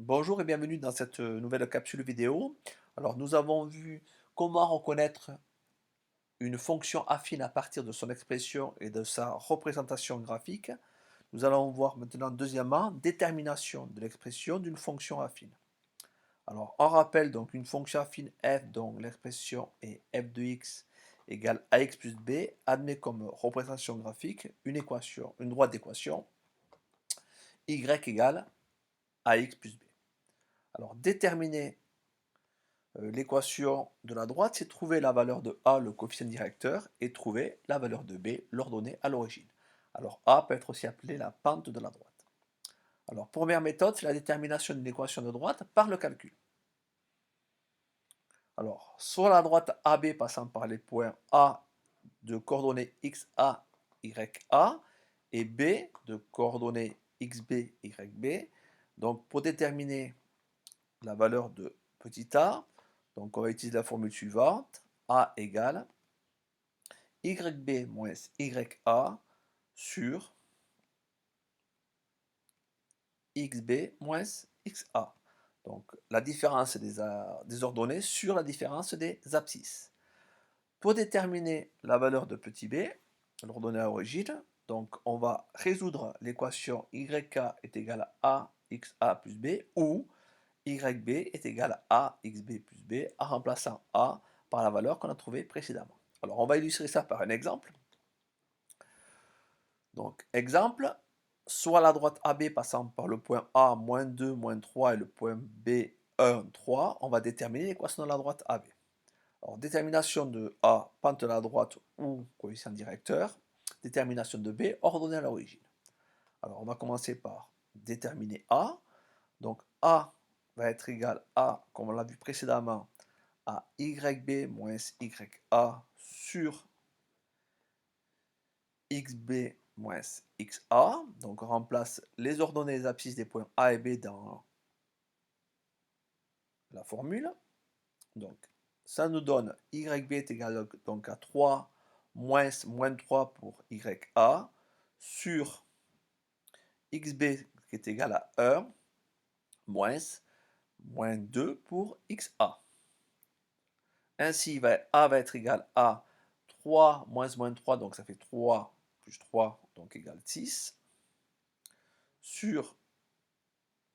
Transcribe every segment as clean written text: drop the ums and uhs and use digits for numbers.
Bonjour et bienvenue dans cette nouvelle capsule vidéo. Alors nous avons vu comment reconnaître une fonction affine à partir de son expression et de sa représentation graphique. Nous allons voir maintenant deuxièmement détermination de l'expression d'une fonction affine. Alors on rappelle donc une fonction affine f dont l'expression est f de x égale ax plus b admet comme représentation graphique une droite d'équation y égale ax plus b. Alors déterminer l'équation de la droite, c'est trouver la valeur de A, le coefficient directeur, et trouver la valeur de B, l'ordonnée à l'origine. Alors A peut être aussi appelé la pente de la droite. Alors première méthode, c'est la détermination d'une équation de droite par le calcul. Alors soit la droite AB passant par les points A de coordonnées XA, YA et B de coordonnées XB, YB. Donc pour déterminer la valeur de petit a, donc on va utiliser la formule suivante, A égale YB moins YA sur XB moins XA. Donc la différence des ordonnées sur la différence des abscisses. Pour déterminer la valeur de petit b, l'ordonnée à origine, donc on va résoudre l'équation YK est égal à AXA plus B ou YB est égal à AXB plus B en remplaçant A par la valeur qu'on a trouvée précédemment. Alors on va illustrer ça par un exemple. Donc exemple, soit la droite AB passant par le point A, moins 2, moins 3 et le point B, 1, 3, on va déterminer l'équation de la droite AB. Alors détermination de A, pente de la droite ou coefficient directeur, détermination de B, ordonnée à l'origine. Alors on va commencer par déterminer A. Donc A va être égal à, comme on l'a vu précédemment, à YB moins YA sur XB moins XA. Donc on remplace les ordonnées des abscisses des points A et B dans la formule. Donc ça nous donne YB est égal donc à 3 moins 3 pour YA sur XB qui est égal à 1 moins 2 pour XA. Ainsi, A va être égal à 3 moins 3, donc ça fait 3 plus 3, donc égale 6, sur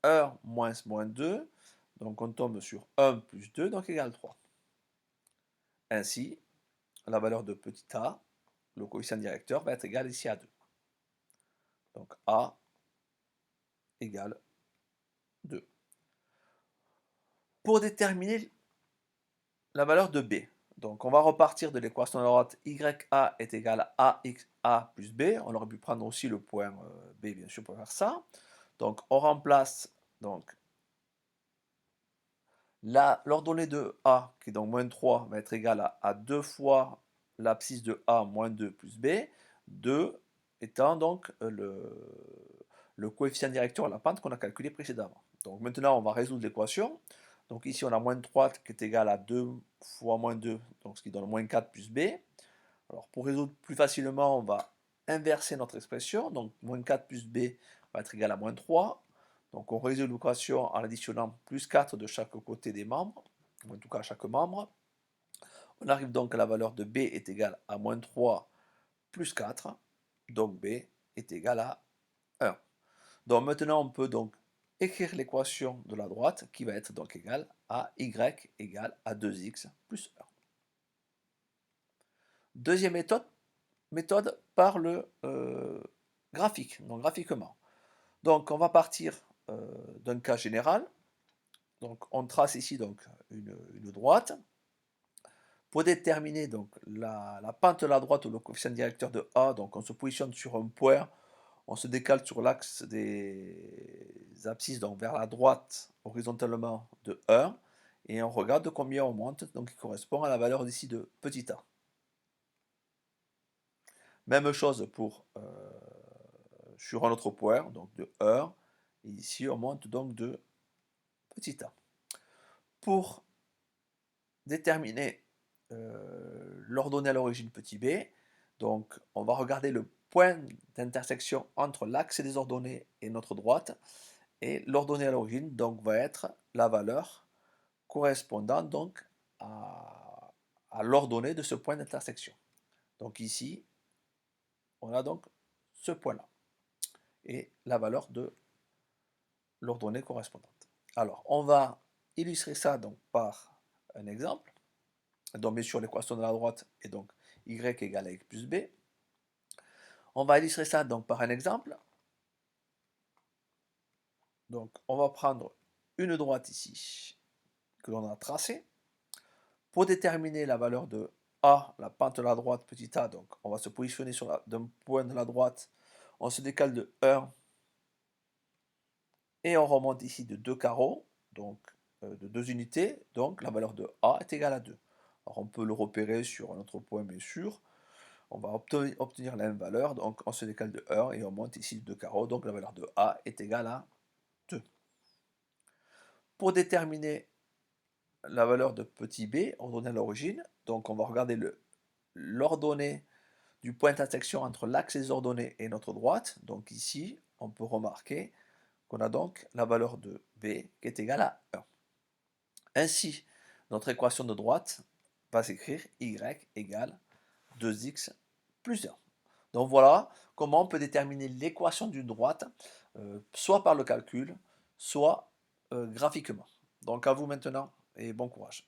1 moins 2, donc on tombe sur 1 plus 2, donc égale 3. Ainsi, la valeur de petit a, le coefficient directeur, va être égal ici à 2. Donc a égale 2. Pour déterminer la valeur de b, donc on va repartir de l'équation de la droite YA est égal à AXA plus B. On aurait pu prendre aussi le point B bien sûr pour faire ça. Donc on remplace donc l'ordonnée de A qui est donc moins 3 va être égal à 2 fois l'abscisse de A moins 2 plus B. 2 étant donc le coefficient directeur à la pente qu'on a calculé précédemment. Donc maintenant on va résoudre l'équation. Donc ici on a moins 3 qui est égal à 2 fois moins 2, donc ce qui donne moins 4 plus B. Alors pour résoudre plus facilement, on va inverser notre expression. Donc moins 4 plus B va être égal à moins 3. Donc on résout l'équation en additionnant plus 4 de chaque côté des membres, ou en tout cas à chaque membre. On arrive donc à la valeur de B est égale à moins 3 plus 4. Donc B est égal à 1. Donc maintenant on peut donc écrire l'équation de la droite qui va être donc égale à y égale à 2x plus 1. Deuxième méthode par le graphique, donc graphiquement. Donc on va partir d'un cas général. Donc on trace ici donc une droite. Pour déterminer donc la pente de la droite ou le coefficient directeur de A, donc on se positionne sur un point, on se décale sur l'axe des abscisses donc vers la droite horizontalement de 1 et on regarde de combien on monte, donc qui correspond à la valeur d'ici de petit a. Même chose pour sur un autre point, donc de 1, et ici on monte donc de petit a. Pour déterminer l'ordonnée à l'origine petit b, donc on va regarder le point d'intersection entre l'axe des ordonnées et notre droite, Et l'ordonnée à l'origine donc va être la valeur correspondant donc à l'ordonnée de ce point d'intersection. Donc ici, on a donc ce point-là et la valeur de l'ordonnée correspondante. Alors, on va illustrer ça donc par un exemple. Donc, bien sûr, l'équation de la droite est donc y égale à x plus b. On va illustrer ça donc par un exemple. Donc, on va prendre une droite ici que l'on a tracée. Pour déterminer la valeur de a, la pente de la droite, petit a, donc on va se positionner sur d'un point de la droite, on se décale de 1 et on remonte ici de 2 carreaux, donc de 2 unités, donc la valeur de a est égale à 2. Alors on peut le repérer sur un autre point bien sûr, on va obtenir la même valeur, donc on se décale de 1 et on monte ici de 2 carreaux, donc la valeur de a est égale à 2. Pour déterminer la valeur de petit b, ordonnée à l'origine, donc on va regarder l'ordonnée du point d'intersection entre l'axe des ordonnées et notre droite. Donc ici, on peut remarquer qu'on a donc la valeur de b qui est égale à 1. Ainsi, notre équation de droite va s'écrire y égale 2x plus 1. Donc voilà comment on peut déterminer l'équation d'une droite, soit par le calcul, soit graphiquement. Donc à vous maintenant et bon courage.